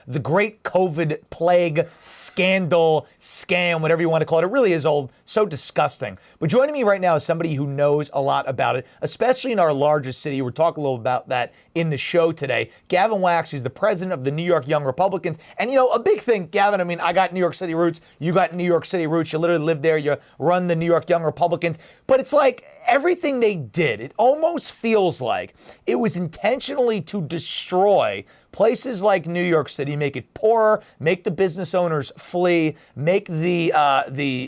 the great COVID plague scandal, scam, whatever you want to call it. It really is all so disgusting. But joining me right now is somebody who knows a lot about it, especially in our largest city. We'll talk a little about that in the show today. Gavin Wax, he's the president of the New York Young Republicans. And, you know, a big thing, Gavin, I mean, I got New York City roots. You got New York City roots. You literally live there. You run the New York Young Republicans. But it's like everything they did, it almost feels like it was intentionally to destroy places like New York City, make it poorer, make the business owners flee, make the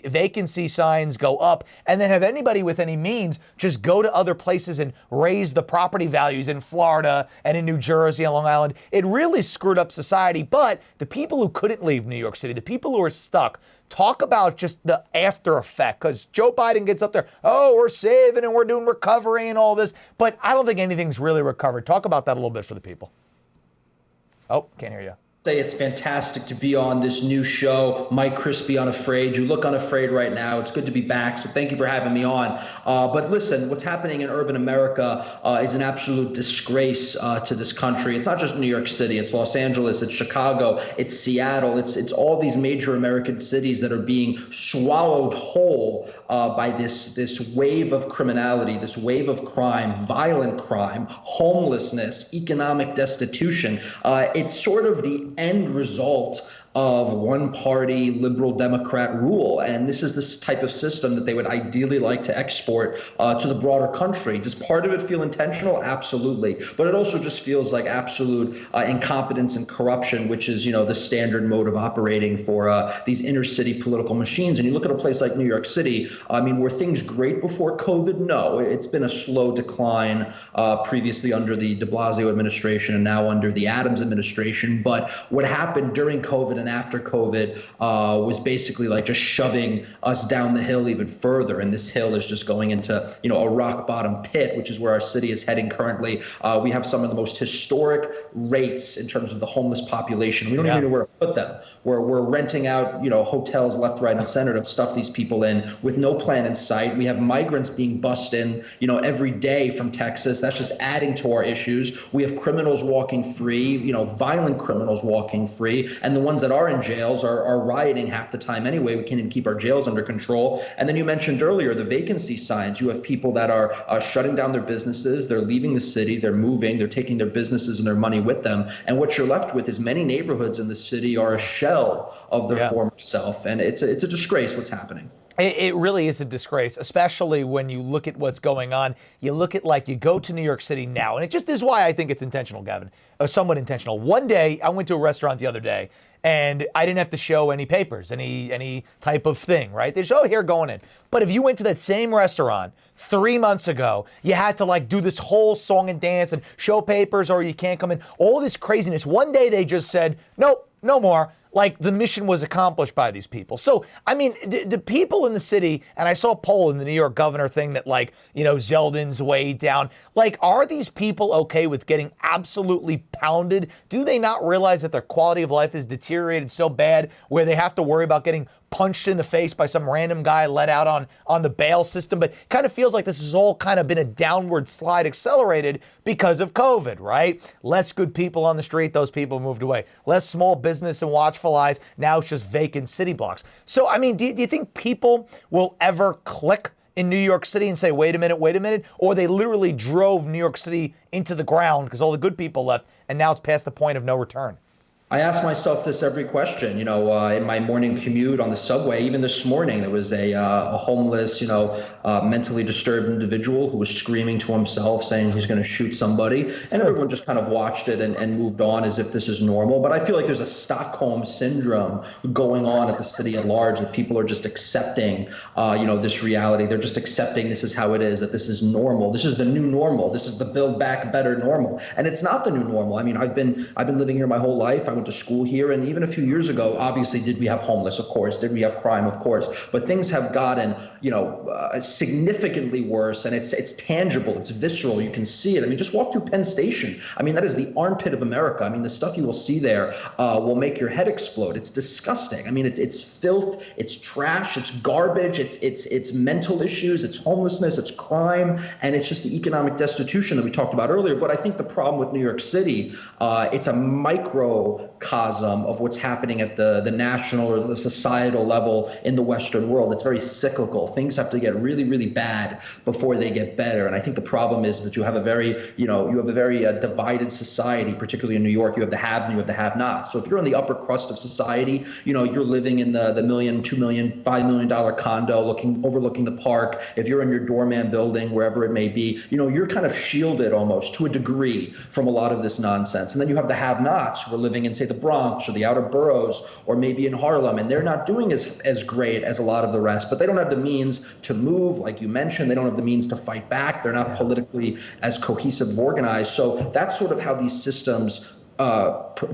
vacancy signs go up, and then have anybody with any means just go to other places and raise the property values in Florida and in New Jersey and Long Island. It really screwed up society. But the people who couldn't leave New York City, the people who are stuck, talk about just the after effect, because Joe Biden gets up there, oh, we're saving and we're doing recovery and all this, but I don't think anything's really recovered. Talk about that a little bit for the people. Oh, can't hear you. Say it's fantastic to be on this new show, Crispi Unafraid. You look unafraid right now. It's good to be back, so thank you for having me on. But listen, what's happening in urban America is an absolute disgrace to this country. It's not just New York City. It's Los Angeles. It's Chicago. It's Seattle. It's all these major American cities that are being swallowed whole by this wave of criminality, this wave of crime, violent crime, homelessness, economic destitution. It's sort of the end result of one-party liberal Democrat rule. And this is this type of system that they would ideally like to export to the broader country. Does part of it feel intentional? Absolutely. But it also just feels like absolute incompetence and corruption, which is, you know, the standard mode of operating for these inner city political machines. And you look at a place like New York City, I mean, were things great before COVID? No, it's been a slow decline previously under the de Blasio administration and now under the Adams administration. But what happened during COVID and after COVID was basically like just shoving us down the hill even further. And this hill is just going into, you know, a rock bottom pit, which is where our city is heading currently. We have some of the most historic rates in terms of the homeless population. We don't even know where to put them. We're renting out, you know, hotels left, right, and center to stuff these people in with no plan in sight. We have migrants being bussed in, you know, every day from Texas. That's just adding to our issues. We have criminals walking free, you know, violent criminals walking free, and the ones that are in jails are rioting half the time anyway. We can't even keep our jails under control. And then you mentioned earlier the vacancy signs. You have people that are shutting down their businesses. They're leaving the city. They're moving. They're taking their businesses and their money with them. And what you're left with is many neighborhoods in the city are a shell of their former self. And it's a disgrace what's happening. It really is a disgrace, especially when you look at what's going on. You look at, like, you go to New York City now, and it just is why I think it's intentional, Gavin, somewhat intentional. One day, I went to a restaurant the other day, and I didn't have to show any papers, any type of thing, right? They show here going in. But if you went to that same restaurant 3 months ago, you had to, like, do this whole song and dance and show papers or you can't come in. All this craziness. One day they just said, nope, no more. Like, the mission was accomplished by these people. So, I mean, the people in the city, and I saw a poll in the New York governor thing that, like, you know, Zeldin's way down. Like, are these people okay with getting absolutely pounded? Do they not realize that their quality of life is deteriorated so bad where they have to worry about getting punched in the face by some random guy let out on the bail system? But kind of feels like this has all kind of been a downward slide accelerated because of COVID, right? Less good people on the street, those people moved away. Less small business and watchful eyes, now it's just vacant city blocks. So, I mean, do you think people will ever click in New York City and say, wait a minute, or they literally drove New York City into the ground because all the good people left and now it's past the point of no return? I ask myself this every question, you know, in my morning commute on the subway. Even this morning, there was a homeless, you know, mentally disturbed individual who was screaming to himself, saying he's going to shoot somebody. And everyone just kind of watched it and moved on as if this is normal. But I feel like there's a Stockholm syndrome going on at the city at large, that people are just accepting, you know, this reality. They're just accepting this is how it is, that this is normal. This is the new normal. This is the Build Back Better normal. And it's not the new normal. I mean, I've been living here my whole life. I went to school here, and even a few years ago, obviously, did we have homeless? Of course. Did we have crime? Of course. But things have gotten, you know, significantly worse, and it's tangible, it's visceral. You can see it. I mean, just walk through Penn Station. I mean, that is the armpit of America. I mean, the stuff you will see there will make your head explode. It's disgusting. I mean, it's filth, it's trash, it's garbage, it's mental issues, it's homelessness, it's crime, and it's just the economic destitution that we talked about earlier. But I think the problem with New York City, it's a micro microcosm of what's happening at the national or the societal level in the Western world. It's very cyclical. Things have to get really, really bad before they get better. And I think the problem is that you have a very divided society, particularly in New York. You have the haves and you have the have-nots. So if you're in the upper crust of society, you're living in the $1 million, $2 million, $5 million condo overlooking the park. If you're in your doorman building, wherever it may be, you're kind of shielded almost to a degree from a lot of this nonsense. And then you have the have-nots who are living in, say, the Bronx or the outer boroughs, or maybe in Harlem, and they're not doing as great as a lot of the rest, but they don't have the means to move, like you mentioned. They don't have the means to fight back. They're not politically as cohesive, organized. So that's sort of how these systems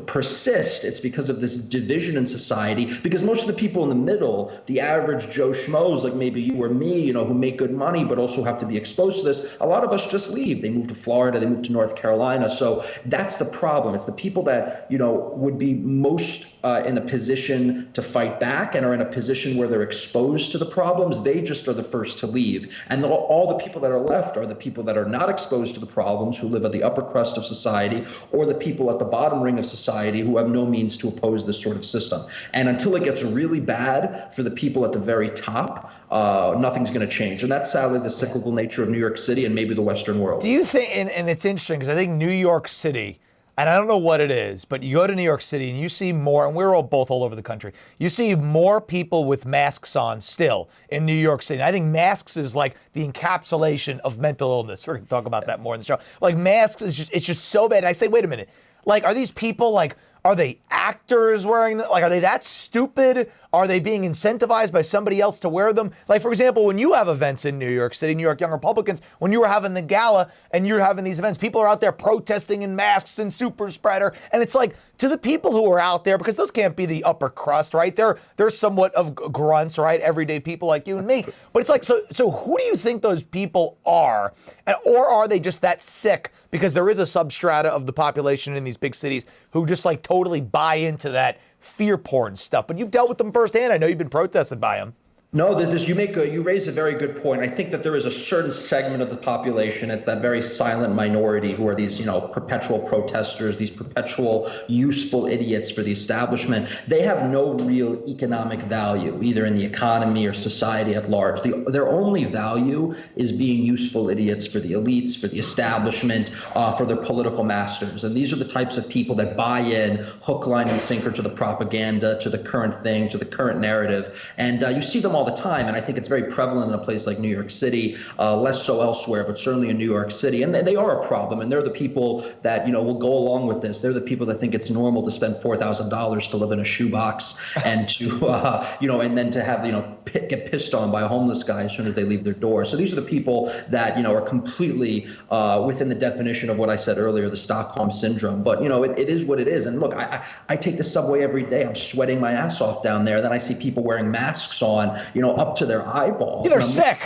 persist. It's because of this division in society, because most of the people in the middle, the average Joe Schmoes, like maybe you or me, who make good money but also have to be exposed to this, a lot of us just leave. They move to Florida, they move to North Carolina. So that's the problem. It's the people that would be most in a position to fight back and are in a position where they're exposed to the problems. They just are the first to leave. And all the people that are left are the people that are not exposed to the problems, who live at the upper crust of society, or the people at the bottom ring of society who have no means to oppose this sort of system. And until it gets really bad for the people at the very top, nothing's going to change. And that's sadly the cyclical nature of New York City and maybe the Western world. Do you think, and it's interesting because I think New York City, and I don't know what it is, but you go to New York City and you see more, and we're both all over the country, you see more people with masks on still in New York City. And I think masks is like the encapsulation of mental illness. We're going to talk about that more in the show. Like masks it's just so bad. And I say, wait a minute. Like, are these people like, are they actors wearing them? Like, are they that stupid? Are they being incentivized by somebody else to wear them? Like, for example, when you have events in New York City, New York Young Republicans, when you were having the gala and you're having these events, people are out there protesting in masks and super spreader. And it's like, to the people who are out there, because those can't be the upper crust, right? They're somewhat of grunts, right? Everyday people like you and me. But it's like, so who do you think those people are? Or are they just that sick? Because there is a substrata of the population in these big cities who just like totally buy into that fear porn stuff. But you've dealt with them firsthand. I know you've been protested by them. No, you raise a very good point. I think that there is a certain segment of the population. It's that very silent minority who are these, perpetual protesters, these perpetual useful idiots for the establishment. They have no real economic value, either in the economy or society at large. Their only value is being useful idiots for the elites, for the establishment, for their political masters. And these are the types of people that buy in hook, line, and sinker to the propaganda, to the current thing, to the current narrative. And you see them all the time, and I think it's very prevalent in a place like New York City, less so elsewhere, but certainly in New York City. And they are a problem, and they're the people that will go along with this. They're the people that think it's normal to spend $4,000 to live in a shoebox and to and then to have get pissed on by a homeless guy as soon as they leave their door. So these are the people that are completely within the definition of what I said earlier, the Stockholm syndrome. But it is what it is. And look, I take the subway every day. I'm sweating my ass off down there. Then I see people wearing masks on, up to their eyeballs. They're sick.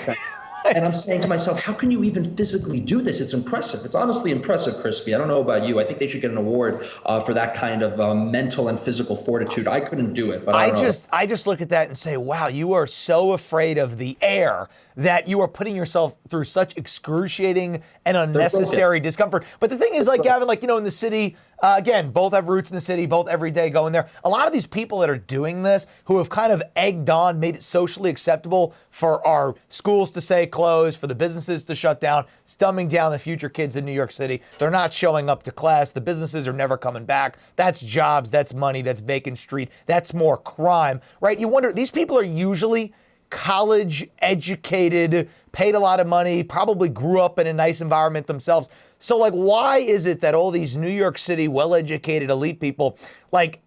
And I'm saying to myself, how can you even physically do this? It's impressive. It's honestly impressive, Crispi. I don't know about you. I think they should get an award for that kind of mental and physical fortitude. I couldn't do it, but I just look at that and say, wow, you are so afraid of the air that you are putting yourself through such excruciating and unnecessary discomfort. But the thing is, like, Gavin, like, in the city, again, both have roots in the city, both every day going there. A lot of these people that are doing this, who have kind of egged on, made it socially acceptable for our schools to say close, for the businesses to shut down, dumbing down the future kids in New York City. They're not showing up to class. The businesses are never coming back. That's jobs, that's money, that's vacant street, that's more crime, right? You wonder, these people are usually college educated, paid a lot of money, probably grew up in a nice environment themselves. So like, why is it that all these New York City well-educated elite people, like,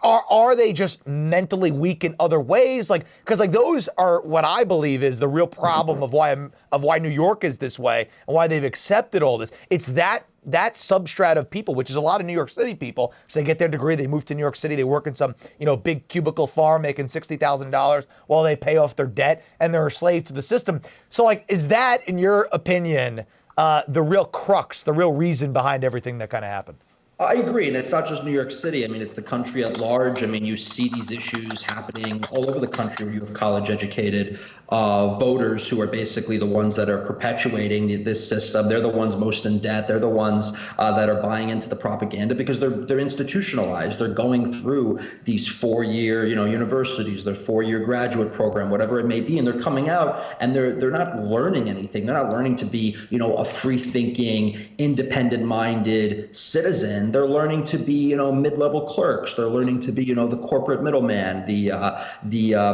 are they just mentally weak in other ways? Like, because like those are what I believe is the real problem of why New York is this way and why they've accepted all this. It's that substrat of people, which is a lot of New York City people. So they get their degree, they move to New York City, they work in some big cubicle farm making $60,000 while they pay off their debt, and they're a slave to the system. So like, is that, in your opinion, the real crux, the real reason behind everything that kind of happened? I agree, and it's not just New York City. I mean, it's the country at large. I mean, you see these issues happening all over the country where you have college-educated voters who are basically the ones that are perpetuating this system. They're the ones most in debt. They're the ones that are buying into the propaganda because they're institutionalized. They're going through these four-year, universities, their four-year graduate program, whatever it may be, and they're coming out and they're not learning anything. They're not learning to be, a free-thinking, independent-minded citizen. They're learning to be, mid-level clerks. They're learning to be, the corporate middleman, the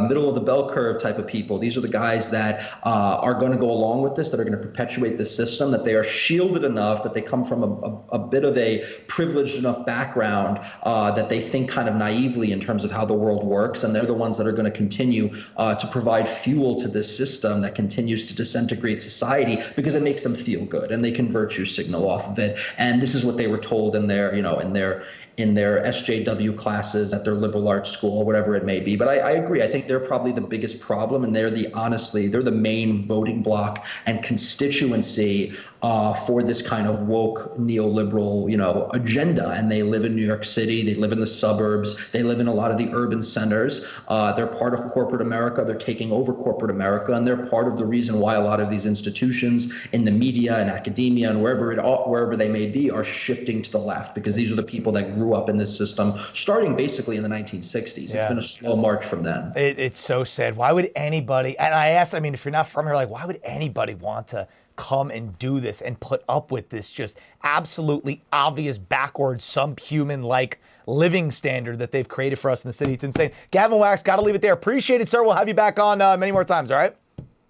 middle of the bell curve type of people. These are the guys that are going to go along with this, that are going to perpetuate this system, that they are shielded enough, that they come from a bit of a privileged enough background that they think kind of naively in terms of how the world works. And they're the ones that are going to continue to provide fuel to this system that continues to disintegrate society because it makes them feel good and they can virtue signal off of it. And this is what they were told in their, in their SJW classes at their liberal arts school, whatever it may be. But I agree. I think they're probably the biggest problem, and they're the main voting bloc and constituency for this kind of woke neoliberal, agenda. And they live in New York City. They live in the suburbs. They live in a lot of the urban centers. They're part of corporate America. They're taking over corporate America, and they're part of the reason why a lot of these institutions in the media and academia and wherever they may be are shifting to the left, because these are the people that grew up in this system starting basically in the 1960s. Yeah. It's been a slow march from then. It's so sad. Why would anybody, and I ask, if you're not from here, like, why would anybody want to come and do this and put up with this just absolutely obvious, backwards, subhuman-like living standard that they've created for us in the city? It's insane. Gavin Wax, got to leave it there. Appreciate it, sir. We'll have you back on many more times, all right?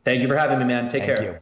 Thank you for having me, man. Take care. Thank you.